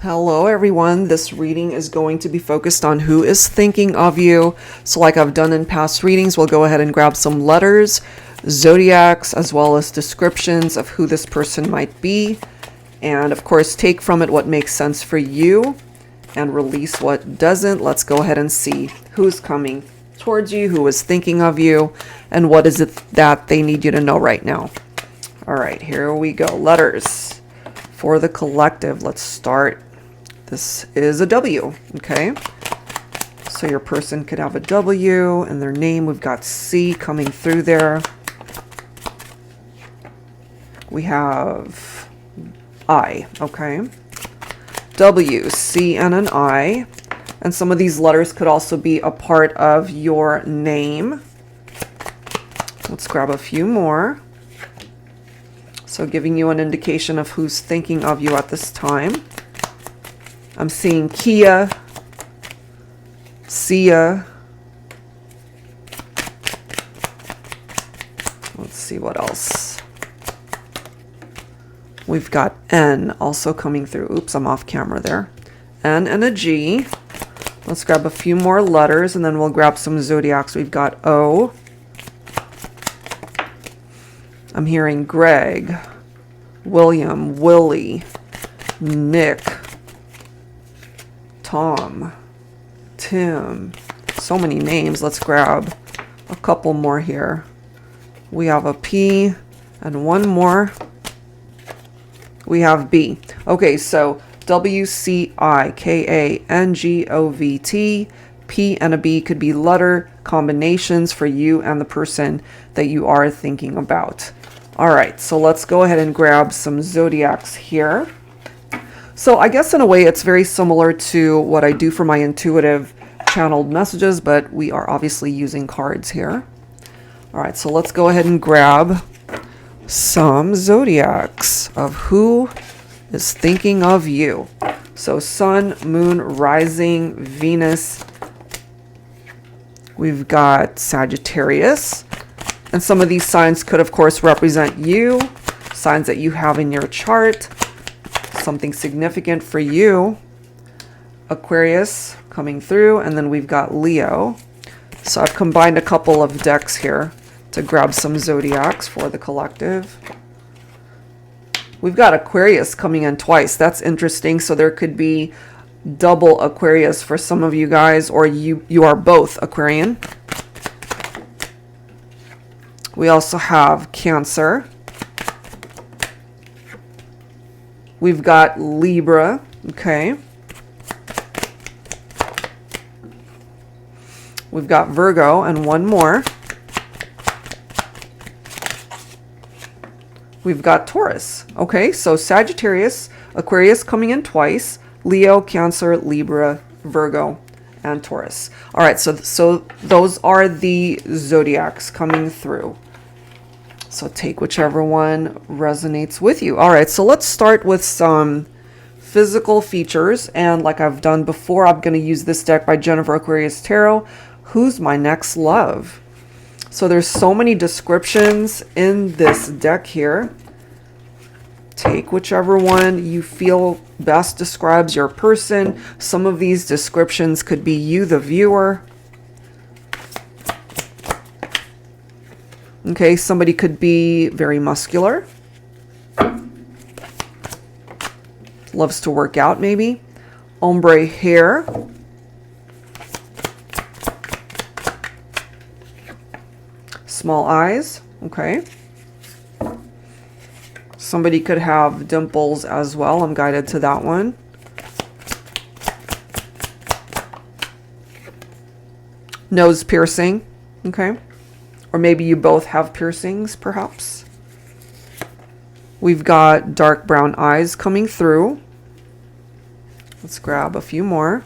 Hello everyone, this reading is going to be focused on who is thinking of you. So like I've done in past readings, we'll go ahead and grab some letters, zodiacs, as well as descriptions of who this person might be. And of course, take from it what makes sense for you and release what doesn't. Let's go ahead and see who's coming towards you, who is thinking of you, and what is it that they need you to know right now. All right, here we go. Letters for the collective. Let's start. This is a W, okay? So your person could have a W in their name. We've got C coming through there. We have I, okay? W, C, and an I. And some of these letters could also be a part of your name. Let's grab a few more. So giving you an indication of who's thinking of you at this time. I'm seeing Kia, Sia. Let's see what else. We've got N also coming through. Oops, I'm off camera there. N and a G. Let's grab a few more letters and then we'll grab some zodiacs. We've got O. I'm hearing Greg, William, Willie, Nick, Tom, Tim. So many names. Let's grab a couple more here. We have a P and one more. We have B. Okay, so WCIKANGOVT. P and a B could be letter combinations for you and the person that you are thinking about. All right, so let's go ahead and grab some zodiacs here. So I guess in a way it's very similar to what I do for my intuitive channeled messages, but we are obviously using cards here. All right, so let's go ahead and grab some zodiacs of who is thinking of you. So Sun, Moon, Rising, Venus. We've got Sagittarius. And some of these signs could, of course, represent you, signs that you have in your chart, something significant for you. Aquarius coming through, and then we've got Leo. So I've combined a couple of decks here to grab some zodiacs for the collective. We've got Aquarius coming in twice. That's interesting. So there could be double Aquarius for some of you guys, or you are both Aquarian. We also have Cancer. We've got Libra, okay. We've got Virgo and one more. We've got Taurus, okay. So Sagittarius, Aquarius coming in twice, Leo, Cancer, Libra, Virgo, and Taurus. All right, so those are the zodiacs coming through. So take whichever one resonates with you. All right, so let's start with some physical features. And like I've done before, I'm going to use this deck by Jennifer Aquarius Tarot. Who's my next love? So there's so many descriptions in this deck here. Take whichever one you feel best describes your person. Some of these descriptions could be you, the viewer. Okay, somebody could be very muscular. Loves to work out, maybe. Ombre hair. Small eyes. Okay. Somebody could have dimples as well. I'm guided to that one. Nose piercing. Okay. Or maybe you both have piercings, perhaps. We've got dark brown eyes coming through. Let's grab a few more.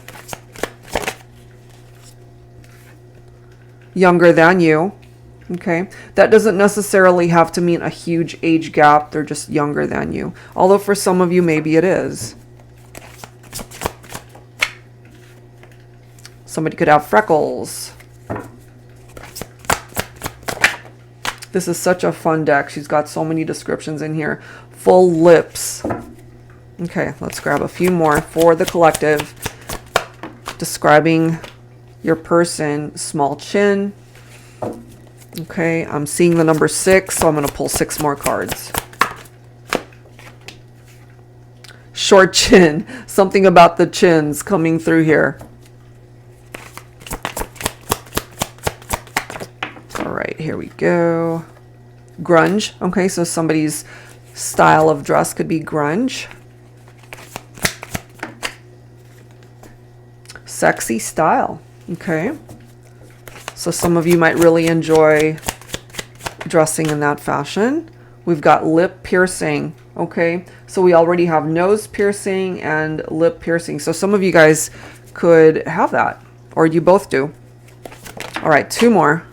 Younger than you. Okay. That doesn't necessarily have to mean a huge age gap. They're just younger than you. Although for some of you, maybe it is. Somebody could have freckles. This is such a fun deck. She's got so many descriptions in here. Full lips. Okay, let's grab a few more for the collective. Describing your person, small chin. Okay, I'm seeing the number 6, so I'm going to pull 6 more cards. Short chin. Something about the chins coming through here. All right, here we go. Grunge. Okay, so somebody's style of dress could be grunge. Sexy style. Okay. So some of you might really enjoy dressing in that fashion. We've got lip piercing. Okay, so we already have nose piercing and lip piercing. So some of you guys could have that, or you both do. All right, 2 more.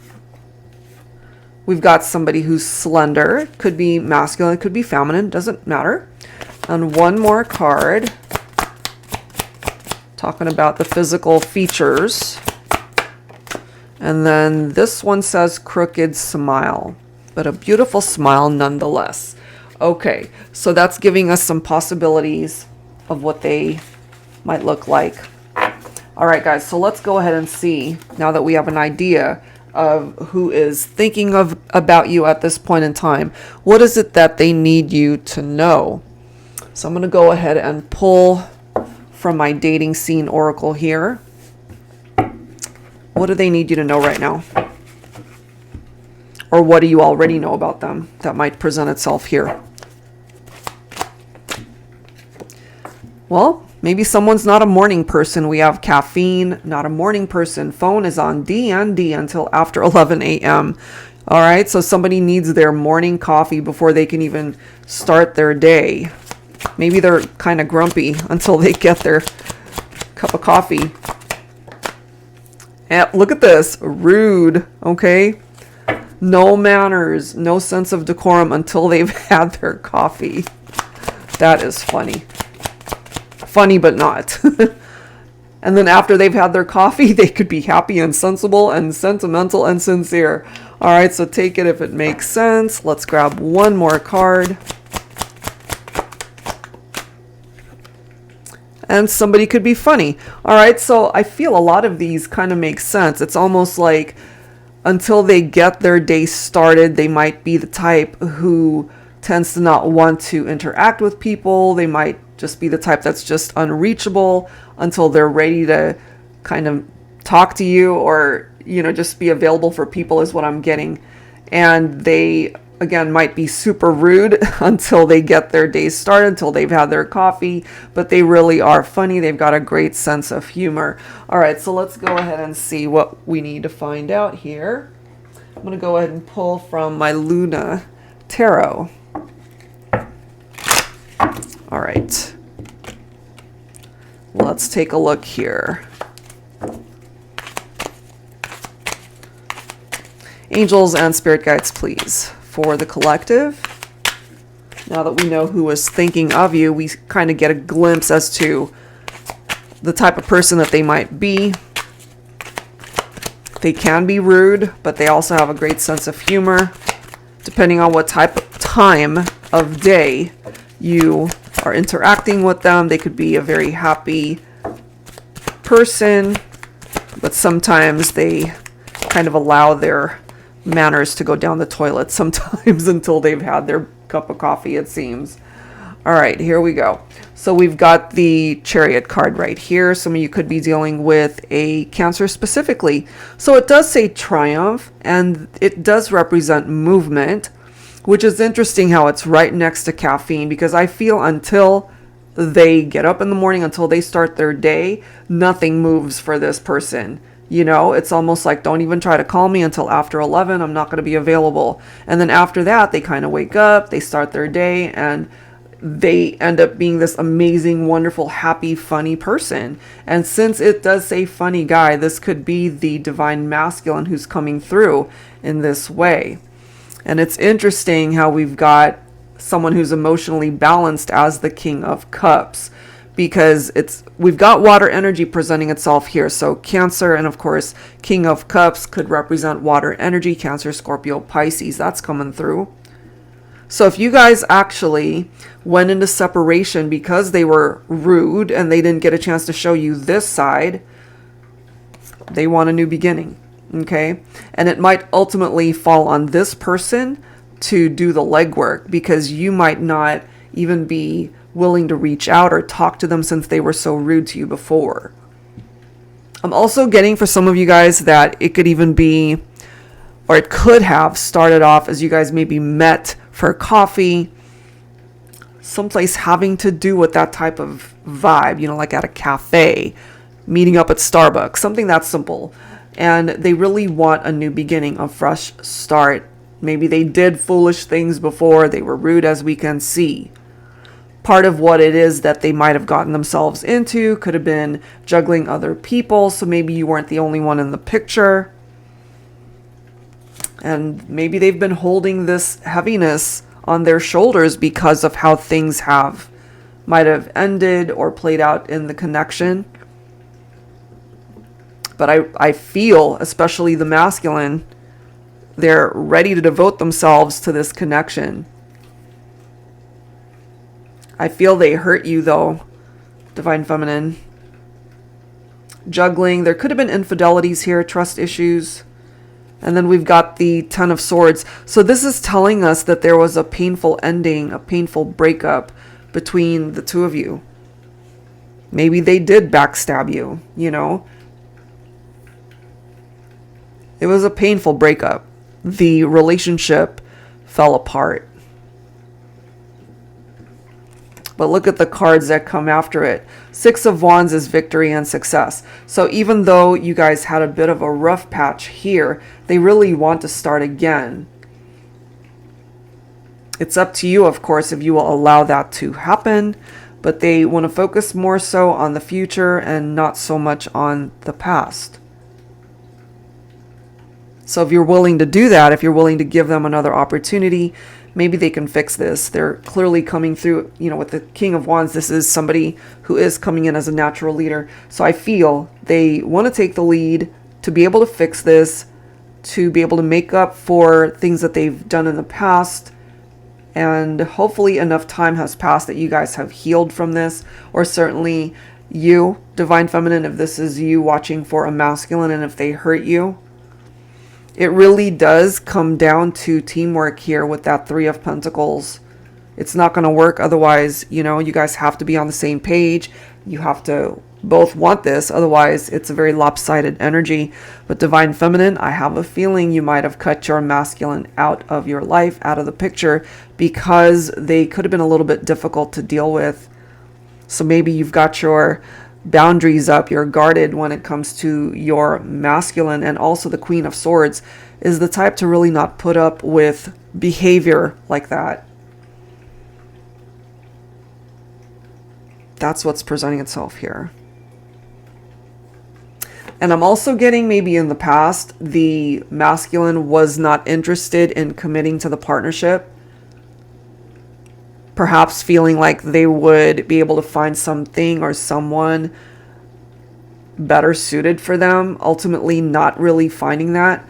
We've got somebody who's slender. Could be masculine, could be feminine, doesn't matter. And 1 more card. Talking about the physical features. And then this one says crooked smile, but a beautiful smile nonetheless. Okay, so that's giving us some possibilities of what they might look like. All right, guys, so let's go ahead and see, now that we have an idea of who is thinking about you at this point in time, what is it that they need you to know? So I'm going to go ahead and pull from my dating scene oracle here. What do they need you to know right now? Or what do you already know about them that might present itself here? Well, maybe someone's not a morning person. We have caffeine, not a morning person. Phone is on DND until after 11 a.m. All right, so somebody needs their morning coffee before they can even start their day. Maybe they're kind of grumpy until they get their cup of coffee. And look at this, rude, okay? No manners, no sense of decorum until they've had their coffee. That is funny. Funny, but not. And then after they've had their coffee, they could be happy and sensible and sentimental and sincere. All right, so take it if it makes sense. Let's grab 1 more card. And somebody could be funny. All right, so I feel a lot of these kind of make sense. It's almost like until they get their day started, they might be the type who tends to not want to interact with people. They might just be the type that's just unreachable until they're ready to kind of talk to you, or, you know, just be available for people is what I'm getting. And they, again, might be super rude until they get their day started, until they've had their coffee, but they really are funny. They've got a great sense of humor. All right, so let's go ahead and see what we need to find out here. I'm going to go ahead and pull from my Luna Tarot. All right. Let's take a look here. Angels and spirit guides, please, for the collective. Now that we know who is thinking of you, we kind of get a glimpse as to the type of person that they might be. They can be rude, but they also have a great sense of humor. Depending on what time of day you are interacting with them, they could be a very happy person, but sometimes they kind of allow their manners to go down the toilet sometimes until they've had their cup of coffee, it seems. All right, here we go. So we've got the Chariot card right here. Some of you could be dealing with a Cancer specifically. So it does say triumph, and it does represent movement, which is interesting how it's right next to caffeine, because I feel until they get up in the morning, until they start their day, nothing moves for this person. You know, it's almost like, don't even try to call me until after 11. I'm not going to be available. And then after that, they kind of wake up, they start their day, and they end up being this amazing, wonderful, happy, funny person. And since it does say funny guy, this could be the divine masculine who's coming through in this way. And it's interesting how we've got someone who's emotionally balanced as the King of Cups, because we've got water energy presenting itself here. So Cancer, and of course King of Cups could represent water energy. Cancer, Scorpio, Pisces, that's coming through. So if you guys actually went into separation because they were rude and they didn't get a chance to show you this side, they want a new beginning, okay? And it might ultimately fall on this person to do the legwork, because you might not even be willing to reach out or talk to them since they were so rude to you before. I'm also getting for some of you guys that it could even be, or it could have started off as you guys maybe met for coffee, someplace having to do with that type of vibe, you know, like at a cafe, meeting up at Starbucks, something that simple. And they really want a new beginning, a fresh start. Maybe they did foolish things before, they were rude, as we can see. Part of what it is that they might have gotten themselves into could have been juggling other people, so maybe you weren't the only one in the picture. And maybe they've been holding this heaviness on their shoulders because of how things might have ended or played out in the connection. But I feel, especially the masculine, they're ready to devote themselves to this connection. I feel they hurt you though, Divine Feminine. Juggling, there could have been infidelities here, trust issues. And then we've got the Ten of Swords. So this is telling us that there was a painful ending, a painful breakup between the two of you. Maybe they did backstab you, you know. It was a painful breakup. The relationship fell apart. But look at the cards that come after it. Six of Wands is victory and success. So even though you guys had a bit of a rough patch here, they really want to start again. It's up to you, of course, if you will allow that to happen. But they want to focus more so on the future and not so much on the past. So if you're willing to do that, if you're willing to give them another opportunity, maybe they can fix this. They're clearly coming through, you know, with the King of Wands. This is somebody who is coming in as a natural leader. So I feel they want to take the lead to be able to fix this, to be able to make up for things that they've done in the past. And hopefully enough time has passed that you guys have healed from this. Or certainly you, Divine Feminine, if this is you watching for a masculine and if they hurt you. It really does come down to teamwork here with that Three of Pentacles. It's not going to work otherwise. You know, you guys have to be on the same page. You have to both want this. Otherwise, it's a very lopsided energy. But Divine Feminine, I have a feeling you might have cut your masculine out of your life, out of the picture, because they could have been a little bit difficult to deal with. So maybe you've got your boundaries up, you're guarded when it comes to your masculine. And also the Queen of Swords is the type to really not put up with behavior like that. That's what's presenting itself here. And I'm also getting maybe in the past the masculine was not interested in committing to the partnership, perhaps feeling like they would be able to find something or someone better suited for them, ultimately not really finding that.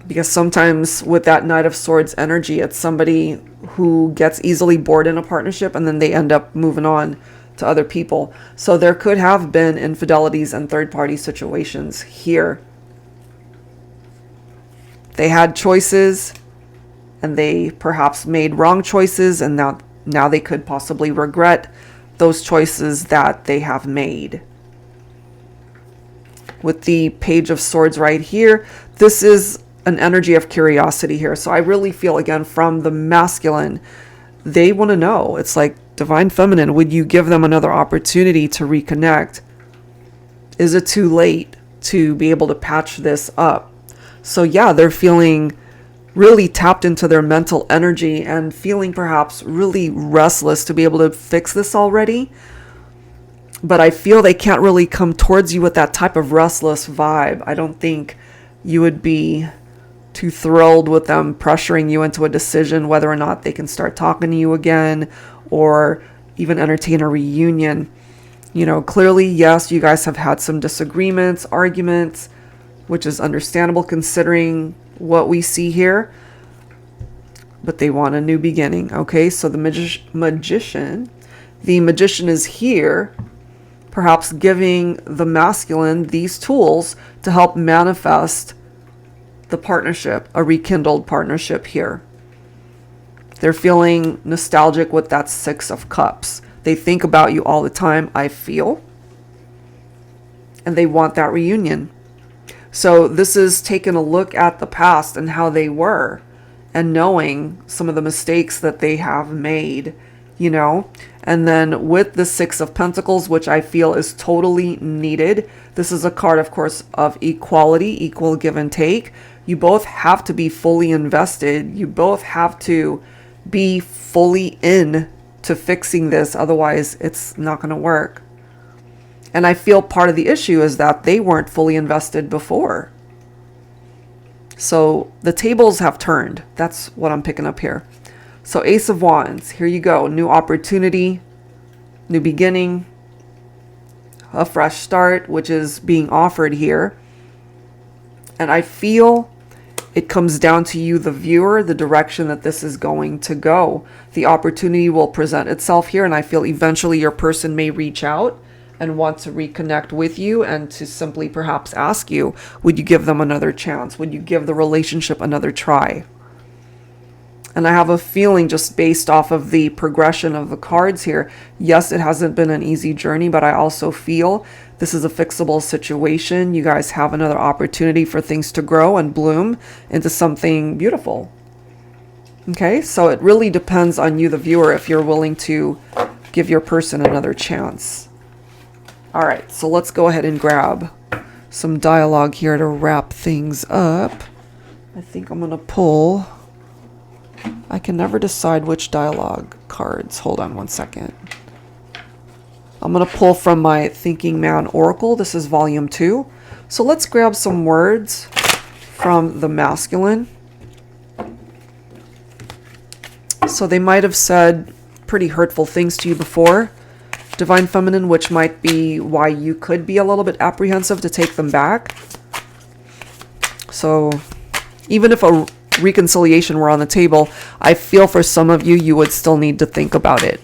Because sometimes with that Knight of Swords energy, it's somebody who gets easily bored in a partnership and then they end up moving on to other people. So there could have been infidelities and third-party situations here. They had choices and they perhaps made wrong choices, and now they could possibly regret those choices that they have made. With the Page of Swords right here, this is an energy of curiosity here. So I really feel, again, from the masculine, they want to know. It's like, Divine Feminine, would you give them another opportunity to reconnect? Is it too late to be able to patch this up? So yeah, they're feeling really tapped into their mental energy and feeling perhaps really restless to be able to fix this already. But I feel they can't really come towards you with that type of restless vibe. I don't think you would be too thrilled with them pressuring you into a decision whether or not they can start talking to you again or even entertain a reunion. You know, clearly, yes, you guys have had some disagreements, arguments, which is understandable considering what we see here. but they want a new beginning. Okay, so the magician is here, perhaps giving the masculine these tools to help manifest the partnership, a rekindled partnership here. They're feeling nostalgic with that Six of Cups. They think about you all the time, I feel. And they want that reunion. So this is taking a look at the past and how they were, and knowing some of the mistakes that they have made, you know. And then with the Six of Pentacles, which I feel is totally needed. This is a card, of course, of equality, equal give and take. You both have to be fully invested. You both have to be fully in to fixing this. Otherwise, it's not going to work. And I feel part of the issue is that they weren't fully invested before. So the tables have turned. That's what I'm picking up here. So Ace of Wands, here you go. New opportunity, new beginning, a fresh start, which is being offered here. And I feel it comes down to you, the viewer, the direction that this is going to go. The opportunity will present itself here, and I feel eventually your person may reach out and want to reconnect with you, and to simply perhaps ask you, would you give them another chance? Would you give the relationship another try? And I have a feeling, just based off of the progression of the cards here, yes, it hasn't been an easy journey, but I also feel this is a fixable situation. You guys have another opportunity for things to grow and bloom into something beautiful. Okay, so it really depends on you, the viewer, if you're willing to give your person another chance. All right, so let's go ahead and grab some dialogue here to wrap things up. I think I'm going to pull... I can never decide which dialogue cards. Hold on one second. I'm going to pull from my Thinking Man Oracle. This is volume 2. So let's grab some words from the masculine. So they might have said pretty hurtful things to you before, Divine Feminine, which might be why you could be a little bit apprehensive to take them back. So even if a reconciliation were on the table, I feel for some of you, you would still need to think about it.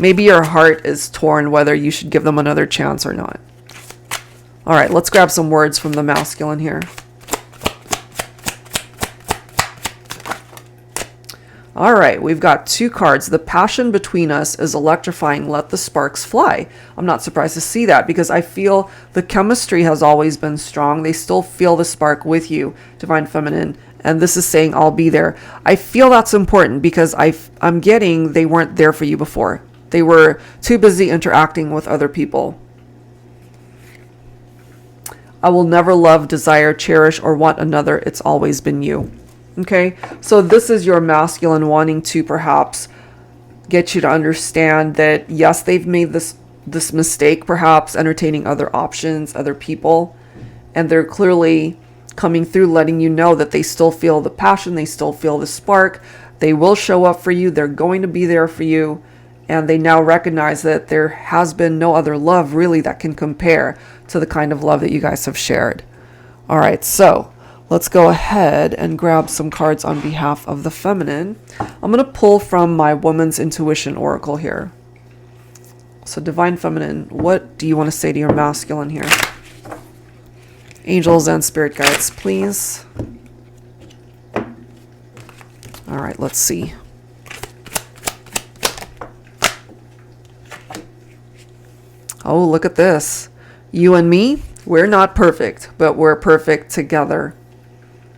Maybe your heart is torn whether you should give them another chance or not. All right, let's grab some words from the masculine here. All right, we've got 2 cards. The passion between us is electrifying. Let the sparks fly. I'm not surprised to see that, because I feel the chemistry has always been strong. They still feel the spark with you, Divine Feminine. And this is saying, I'll be there. I feel that's important, because I'm getting they weren't there for you before. They were too busy interacting with other people. I will never love, desire, cherish, or want another. It's always been you. Okay, so this is your masculine wanting to perhaps get you to understand that, yes, they've made this mistake, perhaps entertaining other options, other people, and they're clearly coming through, letting you know that they still feel the passion, they still feel the spark, they will show up for you, they're going to be there for you, and they now recognize that there has been no other love really that can compare to the kind of love that you guys have shared. All right, so let's go ahead and grab some cards on behalf of the feminine. I'm going to pull from my Woman's Intuition Oracle here. So Divine Feminine, what do you want to say to your masculine here? Angels and spirit guides, please. All right, let's see. Oh, look at this. You and me, we're not perfect, but we're perfect together.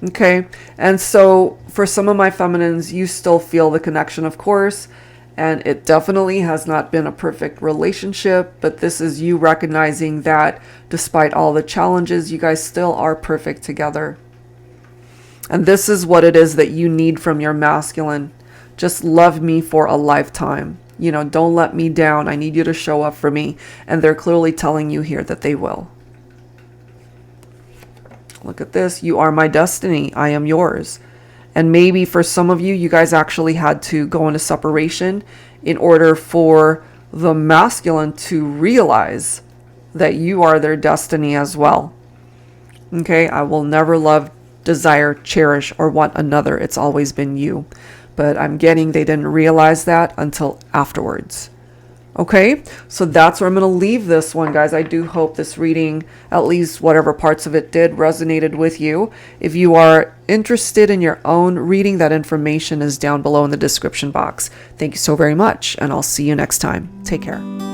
Okay, and so for some of my feminines, you still feel the connection, of course, and it definitely has not been a perfect relationship, but this is you recognizing that despite all the challenges, you guys still are perfect together. And this is what it is that you need from your masculine. Just love me for a lifetime. You know, don't let me down. I need you to show up for me. And they're clearly telling you here that they will. Look at this. You are my destiny. I am yours. And maybe for some of you, you guys actually had to go into separation in order for the masculine to realize that you are their destiny as well. Okay, I will never love, desire, cherish, or want another. It's always been you. But I'm getting they didn't realize that until afterwards. Okay, so that's where I'm going to leave this one, guys. I do hope this reading, at least whatever parts of it did, resonated with you. If you are interested in your own reading, that information is down below in the description box. Thank you so very much, and I'll see you next time. Take care.